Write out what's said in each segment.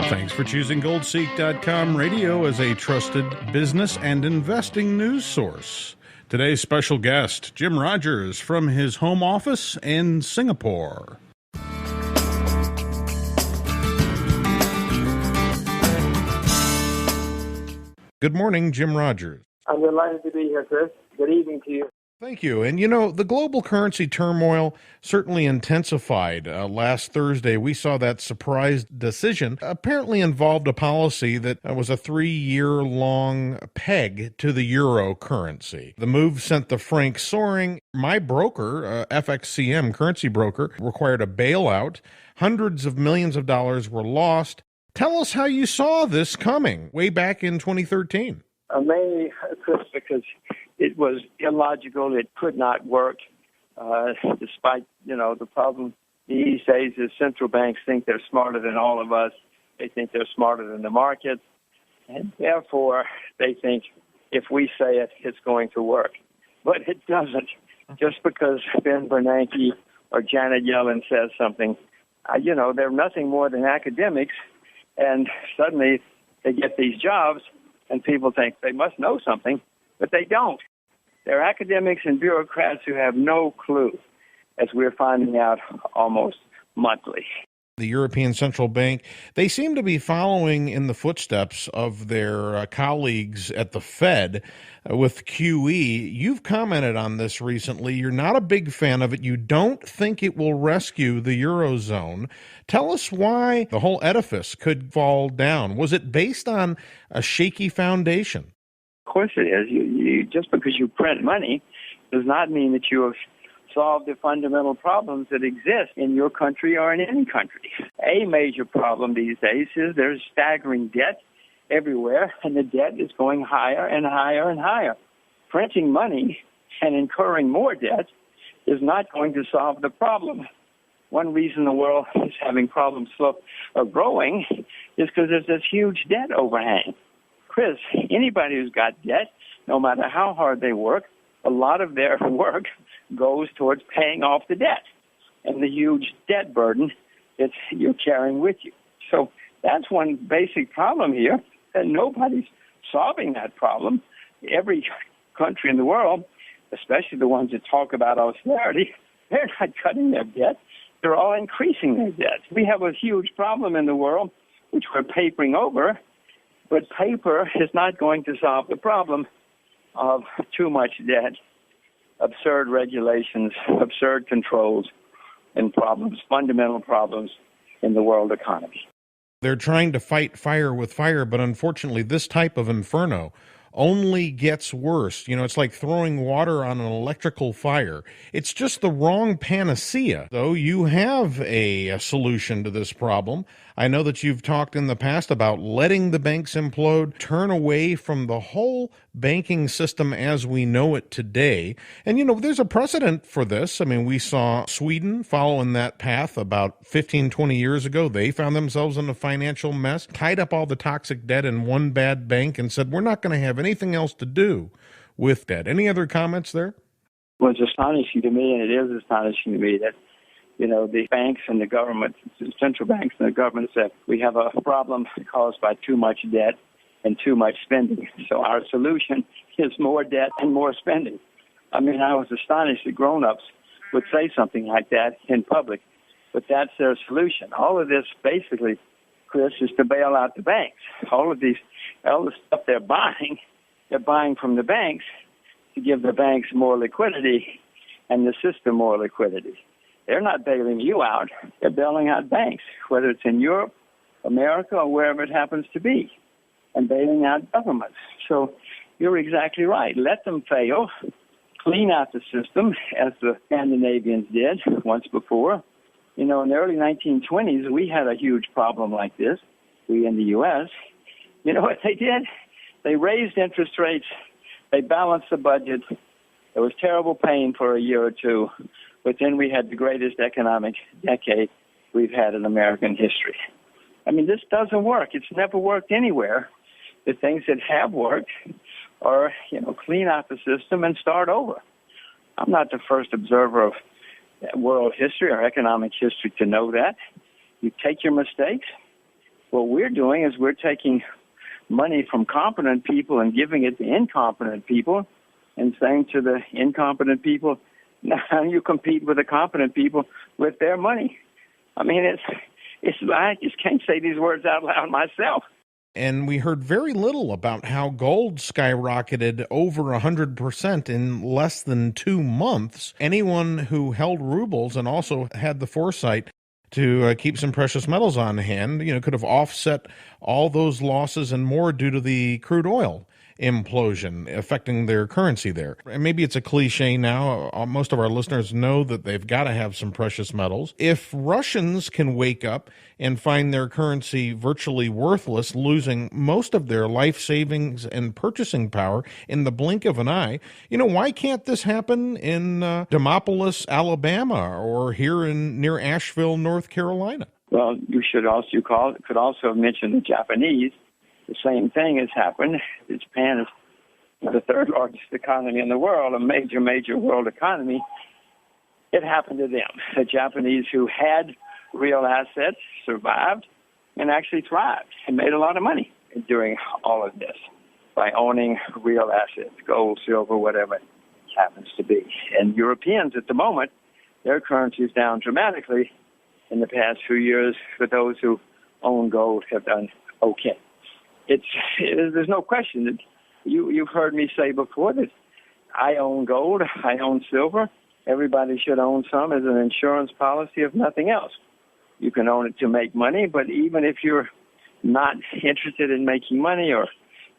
Thanks for choosing GoldSeek.com radio as a trusted business and investing news source. Today's special guest, Jim Rogers, from his home office in Singapore. Good morning, Jim Rogers. I'm delighted to be here, Chris. Good evening to you. Thank you. And the global currency turmoil certainly intensified. Last Thursday, we saw that surprise decision apparently involved a policy that was a 3-year-long peg to the euro currency. The move sent the franc soaring. My broker, FXCM, currency broker, required a bailout. Hundreds of millions of dollars were lost. Tell us how you saw this coming way back in 2013. Mainly, Chris, because it was illogical. It could not work, despite, the problem these days is central banks think they're smarter than all of us. They think they're smarter than the market. And therefore, they think if we say it, it's going to work. But it doesn't. Just because Ben Bernanke or Janet Yellen says something, they're nothing more than academics. And suddenly they get these jobs and people think they must know something, but they don't. They're academics and bureaucrats who have no clue, as we're finding out almost monthly. The European Central Bank, they seem to be following in the footsteps of their colleagues at the Fed with QE. You've commented on this recently. You're not a big fan of it. You don't think it will rescue the Eurozone. Tell us why the whole edifice could fall down. Was it based on a shaky foundation? Of course it is. You just because you print money does not mean that you have solved the fundamental problems that exist in your country or in any country. A major problem these days is there's staggering debt everywhere, and the debt is going higher and higher and higher. Printing money and incurring more debt is not going to solve the problem. One reason the world is having problems growing is because there's this huge debt overhang. Chris, anybody who's got debt, no matter how hard they work, a lot of their work goes towards paying off the debt and the huge debt burden that you're carrying with you. So that's one basic problem here, and nobody's solving that problem. Every country in the world, especially the ones that talk about austerity, they're not cutting their debt. They're all increasing their debt. We have a huge problem in the world, which we're papering over, but paper is not going to solve the problem of too much debt, absurd regulations, absurd controls, and problems, fundamental problems in the world economy. They're trying to fight fire with fire, but unfortunately, this type of inferno only gets worse. It's like throwing water on an electrical fire. It's just the wrong panacea. Though you have a solution to this problem. I know that you've talked in the past about letting the banks implode, turn away from the whole banking system as we know it today. And, there's a precedent for this. We saw Sweden follow in that path about 15, 20 years ago. They found themselves in a financial mess, tied up all the toxic debt in one bad bank and said, we're not going to have anything else to do with debt. Any other comments there? Well, it's astonishing to me, and it is astonishing to me that the banks and the government, the central banks and the government said we have a problem caused by too much debt and too much spending. So our solution is more debt and more spending. I was astonished that grown-ups would say something like that in public, but that's their solution. All of this basically, Chris, is to bail out the banks. All the stuff they're buying from the banks to give the banks more liquidity and the system more liquidity. They're not bailing you out. They're bailing out banks, whether it's in Europe, America, or wherever it happens to be, and bailing out governments. So you're exactly right. Let them fail. Clean out the system, as the Scandinavians did once before. In the early 1920s, we had a huge problem like this, we in the U.S. You know what they did? They raised interest rates. They balanced the budget. It was terrible pain for a year or two. But then we had the greatest economic decade we've had in American history. This doesn't work. It's never worked anywhere. The things that have worked are, clean out the system and start over. I'm not the first observer of world history or economic history to know that. You take your mistakes. What we're doing is we're taking money from competent people and giving it to incompetent people and saying to the incompetent people, now you compete with the competent people with their money. I mean, I just can't say these words out loud myself. And we heard very little about how gold skyrocketed over 100% in less than 2 months. Anyone who held rubles and also had the foresight to keep some precious metals on hand, could have offset all those losses and more due to the crude oil implosion affecting their currency there. And maybe it's a cliche now. Most of our listeners know that they've got to have some precious metals. If Russians can wake up and find their currency virtually worthless, losing most of their life savings and purchasing power in the blink of an eye, why can't this happen in Demopolis, Alabama, or here near Asheville, North Carolina? Well, could also have mentioned the Japanese. The same thing has happened. Japan is the third largest economy in the world, a major world economy. It happened to them. The Japanese who had real assets survived and actually thrived and made a lot of money during all of this by owning real assets, gold, silver, whatever it happens to be. And Europeans at the moment, their currency is down dramatically in the past few years. For those who own gold have done okay. There's no question that you've heard me say before that I own gold, I own silver. Everybody should own some as an insurance policy, if nothing else. You can own it to make money, but even if you're not interested in making money or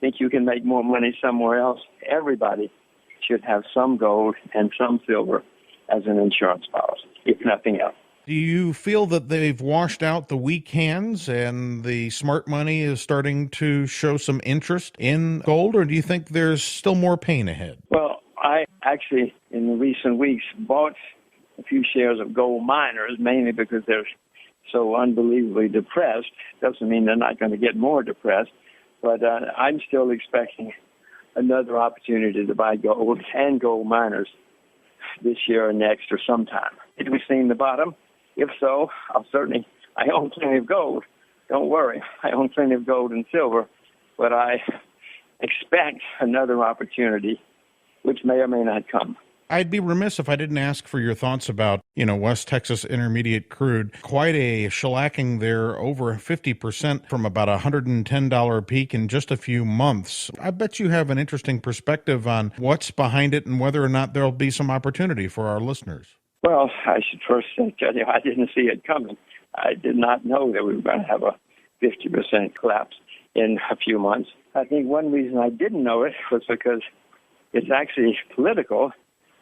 think you can make more money somewhere else, everybody should have some gold and some silver as an insurance policy, if nothing else. Do you feel that they've washed out the weak hands and the smart money is starting to show some interest in gold, or do you think there's still more pain ahead? Well, I actually, in the recent weeks, bought a few shares of gold miners, mainly because they're so unbelievably depressed. Doesn't mean they're not going to get more depressed, but I'm still expecting another opportunity to buy gold and gold miners this year or next or sometime. Did we see the bottom? If so, I own plenty of gold. Don't worry, I own plenty of gold and silver, but I expect another opportunity, which may or may not come. I'd be remiss if I didn't ask for your thoughts about, West Texas Intermediate crude. Quite a shellacking there, over 50% from about $110 peak in just a few months. I bet you have an interesting perspective on what's behind it and whether or not there'll be some opportunity for our listeners. Well, I should first tell you I didn't see it coming. I did not know that we were going to have a 50% collapse in a few months. I think one reason I didn't know it was because it's actually political.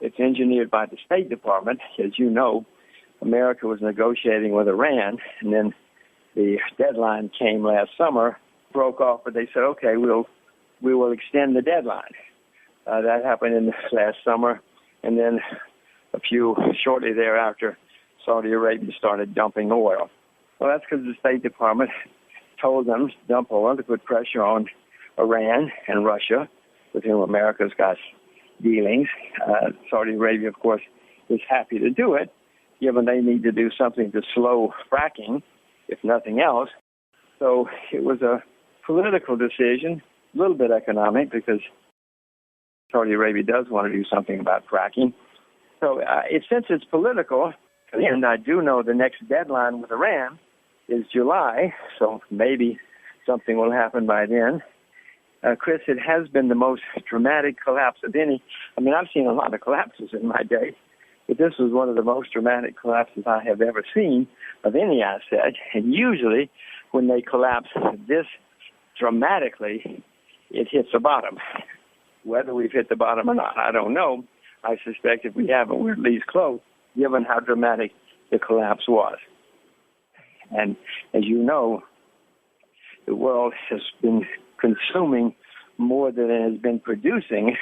It's engineered by the State Department. As you know, America was negotiating with Iran, and then the deadline came last summer, broke off, but they said, okay, we will extend the deadline. That happened in last summer, and then shortly thereafter, Saudi Arabia started dumping oil. Well, that's because the State Department told them to dump oil to put pressure on Iran and Russia, with whom America's got dealings. Saudi Arabia, of course, is happy to do it, given they need to do something to slow fracking, if nothing else. So it was a political decision, a little bit economic, because Saudi Arabia does want to do something about fracking. So since it's political, and I do know the next deadline with Iran is July, so maybe something will happen by then. Chris, it has been the most dramatic collapse of any. I mean, I've seen a lot of collapses in my day, but this was one of the most dramatic collapses I have ever seen of any asset. And usually, when they collapse this dramatically, it hits the bottom. Whether we've hit the bottom or not, I don't know. I suspect if we haven't, we're at least close, given how dramatic the collapse was. And as you know, the world has been consuming more than it has been producing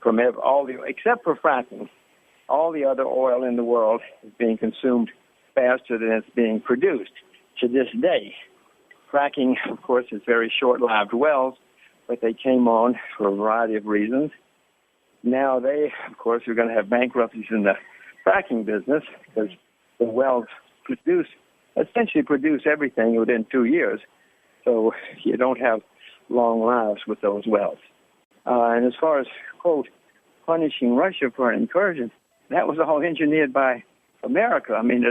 from except for fracking. All the other oil in the world is being consumed faster than it's being produced to this day. Fracking, of course, is very short-lived wells, but they came on for a variety of reasons. Now they, of course, are going to have bankruptcies in the fracking business because the wells produce essentially produce everything within 2 years. So you don't have long lives with those wells. And as far as, quote, punishing Russia for an incursion, that was all engineered by America. I mean,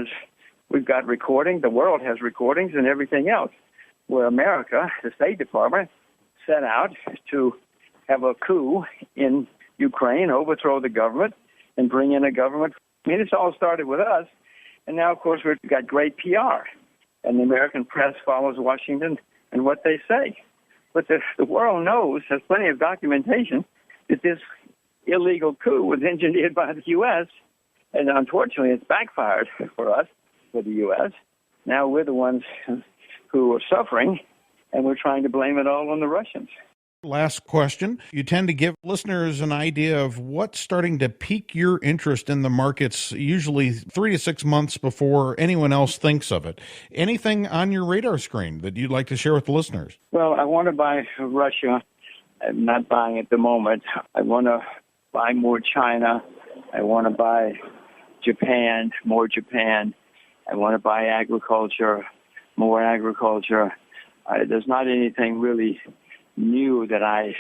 we've got recording, the world has recordings and everything else, where America, the State Department, set out to have a coup in Ukraine, overthrow the government, and bring in a government. I mean, it's all started with us, and now, of course, we've got great PR, and the American press follows Washington and what they say. But the world knows, has plenty of documentation, that this illegal coup was engineered by the U.S., and unfortunately, it's backfired for us, for the U.S. Now we're the ones who are suffering, and we're trying to blame it all on the Russians. Last question. You tend to give listeners an idea of what's starting to pique your interest in the markets, usually 3 to 6 months before anyone else thinks of it. Anything on your radar screen that you'd like to share with the listeners? Well, I want to buy Russia. I'm not buying at the moment. I want to buy more China. I want to buy Japan, more Japan. I want to buy agriculture, more agriculture. There's not anything really new that I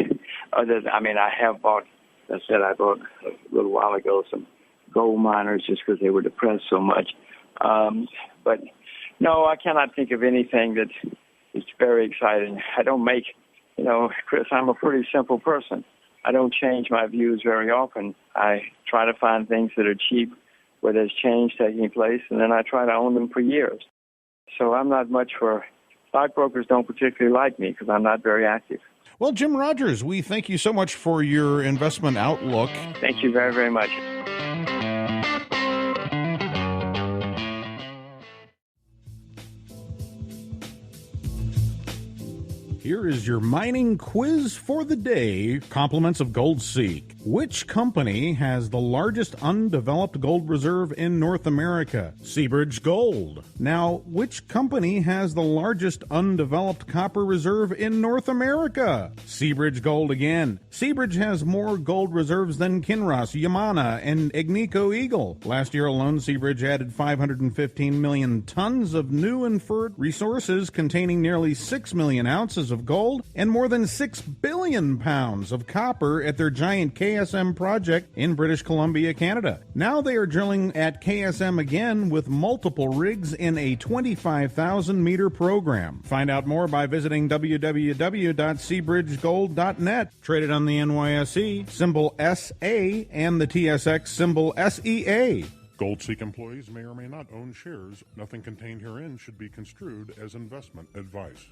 have bought. I said I bought a little while ago some gold miners just because they were depressed so much. But no, I cannot think of anything that is very exciting. I don't make, Chris, I'm a pretty simple person. I don't change my views very often. I try to find things that are cheap where there's change taking place, and then I try to own them for years. So I'm not much for stockbrokers. Don't particularly like me because I'm not very active. Well, Jim Rogers, we thank you so much for your investment outlook. Thank you very, very much. Here is your mining quiz for the day, compliments of Gold Seek. Which company has the largest undeveloped gold reserve in North America? Seabridge Gold. Now, which company has the largest undeveloped copper reserve in North America? Seabridge Gold again. Seabridge has more gold reserves than Kinross, Yamana, and Agnico Eagle. Last year alone, Seabridge added 515 million tons of new inferred resources containing nearly 6 million ounces of gold and more than 6 billion pounds of copper at their giant KSM project in British Columbia, Canada. Now they are drilling at KSM again with multiple rigs in a 25,000-meter program. Find out more by visiting www.seabridgegold.net. Traded on the NYSE, symbol SA, and the TSX, symbol SEA. GoldSeek employees may or may not own shares. Nothing contained herein should be construed as investment advice.